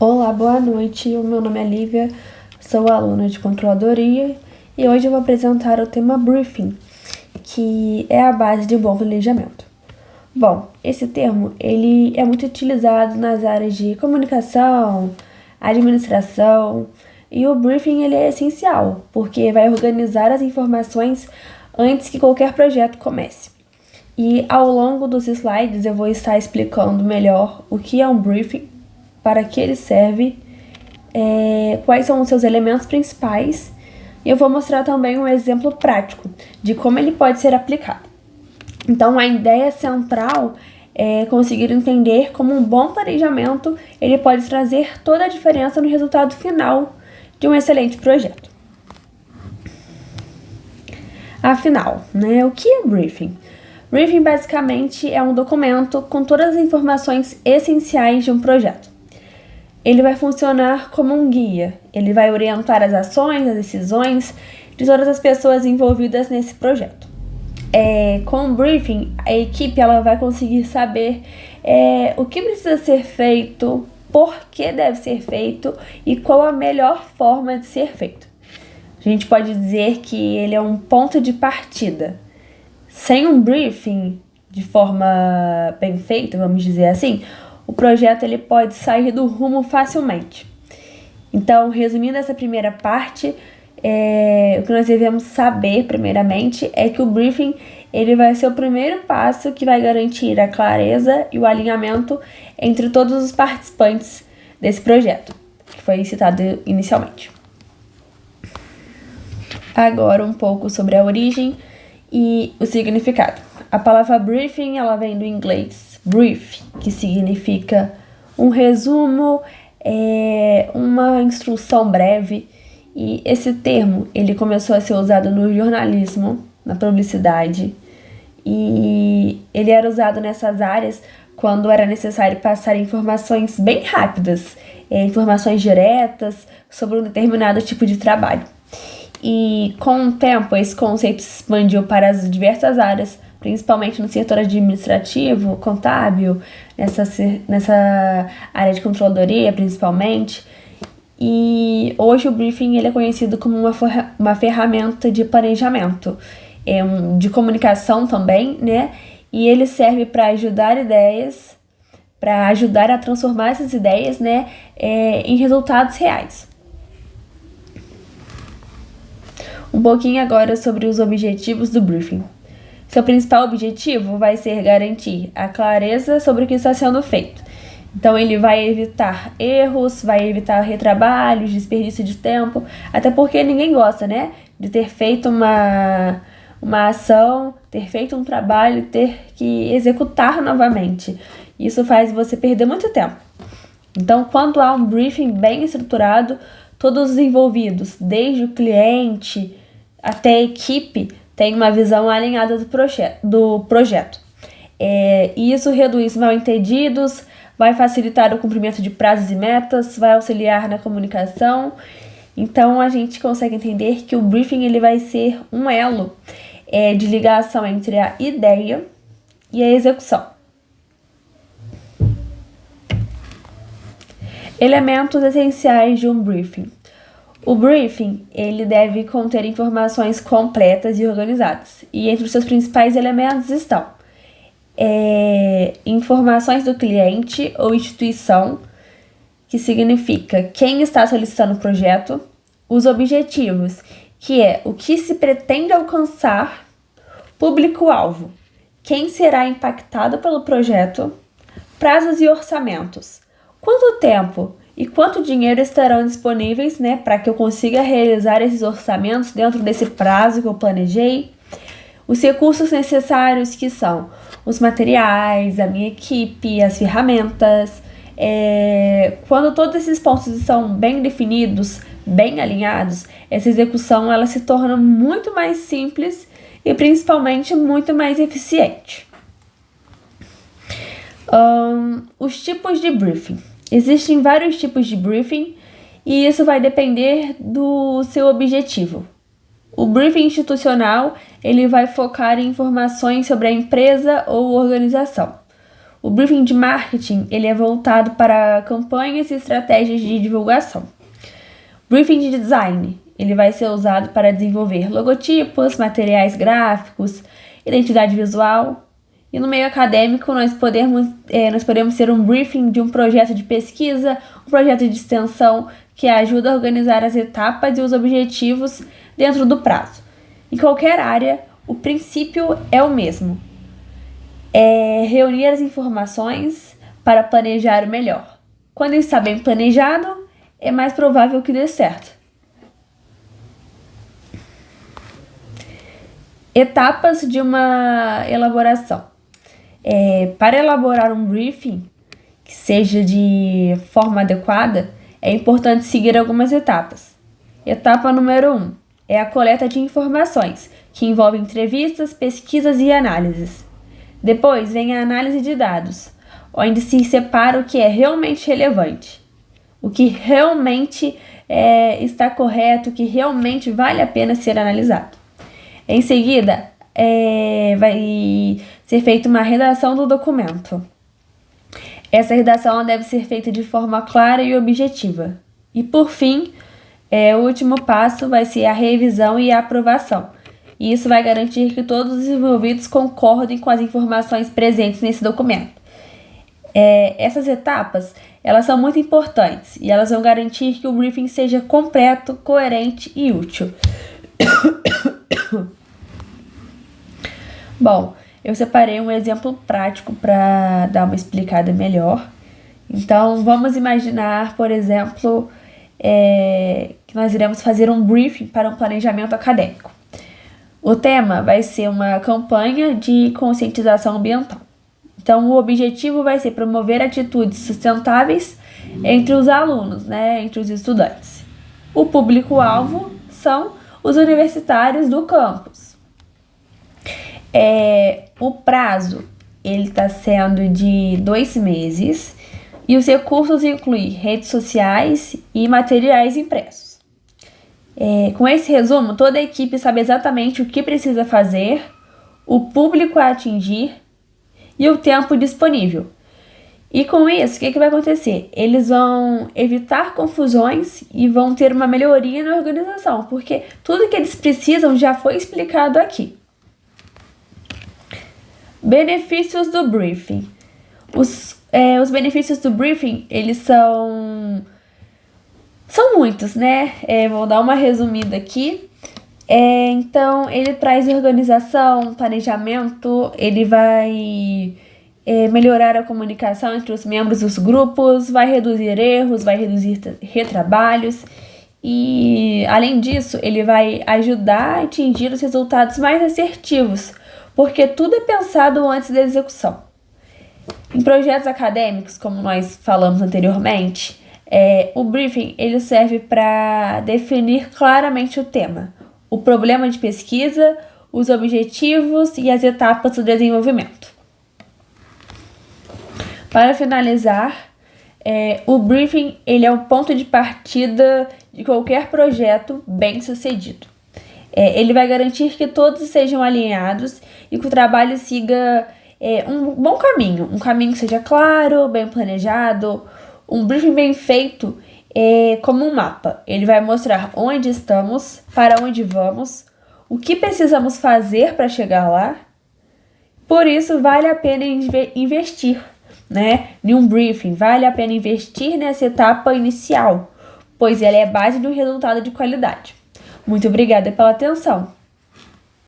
Olá, boa noite. O meu nome é Lívia, sou aluna de controladoria e hoje eu vou apresentar o tema briefing, que é a base de um bom planejamento. Bom, esse termo ele é muito utilizado nas áreas de comunicação, administração, e o briefing ele é essencial, porque vai organizar as informações antes que qualquer projeto comece. E ao longo dos slides eu vou estar explicando melhor o que é um briefing, para que ele serve, quais são os seus elementos principais, e eu vou mostrar também um exemplo prático de como ele pode ser aplicado. Então, a ideia central é conseguir entender como um bom planejamento ele pode trazer toda a diferença no resultado final de um excelente projeto. Afinal, o que é briefing? Briefing basicamente é um documento com todas as informações essenciais de um projeto. Ele vai funcionar como um guia, ele vai orientar as ações, as decisões de todas as pessoas envolvidas nesse projeto. Com o briefing, a equipe ela vai conseguir saber o que precisa ser feito, por que deve ser feito e qual a melhor forma de ser feito. A gente pode dizer que ele é um ponto de partida. Sem um briefing de forma bem feita, vamos dizer assim, o projeto ele pode sair do rumo facilmente. Então, resumindo essa primeira parte, o que nós devemos saber primeiramente é que o briefing ele vai ser o primeiro passo que vai garantir a clareza e o alinhamento entre todos os participantes desse projeto, que foi citado inicialmente. Agora um pouco sobre a origem e o significado. A palavra briefing ela vem do inglês brief, que significa um resumo, uma instrução breve, e esse termo ele começou a ser usado no jornalismo, na publicidade, e ele era usado nessas áreas quando era necessário passar informações bem rápidas, informações diretas sobre um determinado tipo de trabalho. E com o tempo esse conceito se expandiu para as diversas áreas, principalmente no setor administrativo, contábil, nessa área de controladoria principalmente. E hoje o briefing ele é conhecido como uma ferramenta de planejamento, de comunicação também, E ele serve para ajudar ideias, para ajudar a transformar essas ideias, em resultados reais. Um pouquinho agora sobre os objetivos do briefing. Seu principal objetivo vai ser garantir a clareza sobre o que está sendo feito. Então, ele vai evitar erros, vai evitar retrabalhos, desperdício de tempo, até porque ninguém gosta, de ter feito uma ação, ter feito um trabalho e ter que executar novamente. Isso faz você perder muito tempo. Então, quando há um briefing bem estruturado, todos os envolvidos, desde o cliente até a equipe, têm uma visão alinhada do projeto. E isso reduz mal-entendidos, vai facilitar o cumprimento de prazos e metas, vai auxiliar na comunicação. Então, a gente consegue entender que o briefing ele vai ser um elo de ligação entre a ideia e a execução. Elementos essenciais de um briefing. O briefing ele deve conter informações completas e organizadas. E entre os seus principais elementos estão informações do cliente ou instituição, que significa quem está solicitando o projeto, os objetivos, que é o que se pretende alcançar, público-alvo, quem será impactado pelo projeto, prazos e orçamentos, quanto tempo e quanto dinheiro estarão disponíveis, para que eu consiga realizar esses orçamentos dentro desse prazo que eu planejei, os recursos necessários, que são os materiais, a minha equipe, as ferramentas. Quando todos esses pontos são bem definidos, bem alinhados, essa execução ela se torna muito mais simples e principalmente muito mais eficiente. Os tipos de briefing. Existem vários tipos de briefing e isso vai depender do seu objetivo. O briefing institucional ele vai focar em informações sobre a empresa ou organização. O briefing de marketing, ele é voltado para campanhas e estratégias de divulgação. Briefing de design, ele vai ser usado para desenvolver logotipos, materiais gráficos, identidade visual. E no meio acadêmico, nós podemos ter um briefing de um projeto de pesquisa, um projeto de extensão que ajuda a organizar as etapas e os objetivos dentro do prazo. Em qualquer área, o princípio é o mesmo. É reunir as informações para planejar o melhor. Quando está bem planejado, é mais provável que dê certo. Etapas de uma elaboração. Para elaborar um briefing que seja de forma adequada, é importante seguir algumas etapas. Etapa número 1 é a coleta de informações, que envolve entrevistas, pesquisas e análises. Depois vem a análise de dados, onde se separa o que é realmente relevante, o que realmente está correto, o que realmente vale a pena ser analisado. Em seguida, vai ser feita uma redação do documento. Essa redação deve ser feita de forma clara e objetiva. E por fim, o último passo vai ser a revisão e a aprovação. E isso vai garantir que todos os envolvidos concordem com as informações presentes nesse documento. Essas etapas, elas são muito importantes e elas vão garantir que o briefing seja completo, coerente e útil. Bom, eu separei um exemplo prático para dar uma explicada melhor. Então, vamos imaginar, por exemplo, que nós iremos fazer um briefing para um planejamento acadêmico. O tema vai ser uma campanha de conscientização ambiental. Então, o objetivo vai ser promover atitudes sustentáveis entre os alunos, entre os estudantes. O público-alvo são os universitários do campus. O prazo está sendo de 2 meses e os recursos incluem redes sociais e materiais impressos. Com esse resumo, toda a equipe sabe exatamente o que precisa fazer, o público a atingir e o tempo disponível. E com isso, o que vai acontecer? Eles vão evitar confusões e vão ter uma melhoria na organização, porque tudo que eles precisam já foi explicado aqui. Benefícios do briefing. Os benefícios do briefing, eles são muitos, vou dar uma resumida aqui. Então, ele traz organização, planejamento, ele vai melhorar a comunicação entre os membros dos grupos, vai reduzir erros, vai reduzir retrabalhos e, além disso, ele vai ajudar a atingir os resultados mais assertivos, porque tudo é pensado antes da execução. Em projetos acadêmicos, como nós falamos anteriormente, o briefing ele serve para definir claramente o tema, o problema de pesquisa, os objetivos e as etapas do desenvolvimento. Para finalizar, o briefing ele é o ponto de partida de qualquer projeto bem-sucedido. Ele vai garantir que todos sejam alinhados e que o trabalho siga um bom caminho, um caminho que seja claro, bem planejado. Um briefing bem feito como um mapa. Ele vai mostrar onde estamos, para onde vamos, o que precisamos fazer para chegar lá. Por isso, vale a pena investir, em um briefing. Vale a pena investir nessa etapa inicial, pois ela é a base de um resultado de qualidade. Muito obrigada pela atenção.